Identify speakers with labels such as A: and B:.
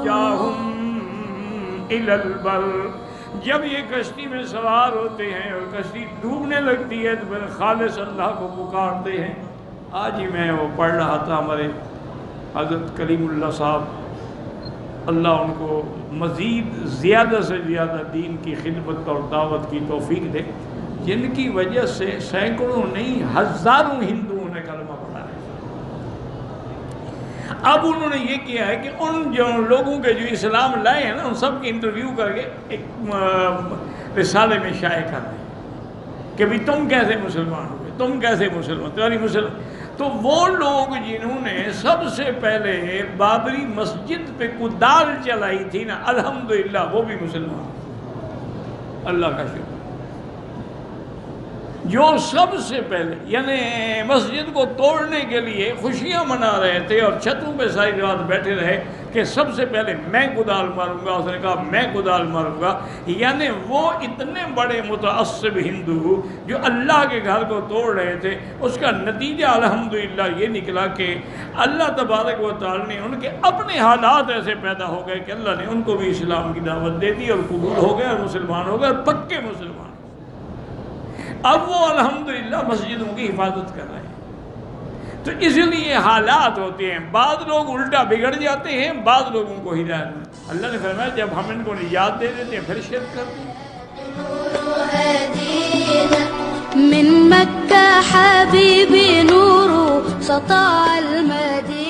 A: نجاهم إلى البر، جب یہ کشتی میں سوار ہوتے ہیں اور کشتی ڈوبنے لگتی ہے تو پھر خالص اللہ کو پکارتے ہیں۔ آج ہی میں وہ پڑھ رہا تھا، ہمارے حضرت کلیم اللہ صاحب اللہ ان کو مزید زیادہ سے زیادہ دین کی خدمت اور دعوت کی توفیق دے، جن کی وجہ سے سینکڑوں نہیں ہزاروں ہندوؤں نے کلمہ پڑھا ہے۔ اب انہوں نے یہ کیا ہے کہ ان جو لوگوں کے جو اسلام لائے ہیں نا، ان سب کی انٹرویو کر کے ایک رسالے میں شائع کر دیں کہ بھی تم کیسے مسلمان ہوئے، تم کیسے مسلمان، تمہاری مسلمان۔ تو وہ لوگ جنہوں نے سب سے پہلے بابری مسجد پہ کدال چلائی تھی نا، الحمدللہ وہ بھی مسلمان، اللہ کا شکر۔ جو سب سے پہلے یعنی مسجد کو توڑنے کے لیے خوشیاں منا رہے تھے اور چھتوں پہ ساری رات بیٹھے رہے کہ سب سے پہلے میں کدال ماروں گا، اس نے کہا میں کدال ماروں گا، یعنی وہ اتنے بڑے متعصب ہندو جو اللہ کے گھر کو توڑ رہے تھے، اس کا نتیجہ الحمدللہ یہ نکلا کہ اللہ تبارک و تعالی نے ان کے اپنے حالات ایسے پیدا ہو گئے کہ اللہ نے ان کو بھی اسلام کی دعوت دے دی اور قبول ہو گئے اور مسلمان ہو گئے اور پکے مسلمان۔ اب وہ الحمدللہ مسجدوں کی حفاظت کر رہے ہیں۔ تو اس لیے حالات ہوتے ہیں، بعض لوگ الٹا بگڑ جاتے ہیں، بعض لوگوں کو ہدایت میں۔ اللہ نے فرمایا جب ہم ان کو نجات دے دیتے ہیں پھر شرک کرتے ہیں۔
B: من مكة حبيبي نور سطع المدينة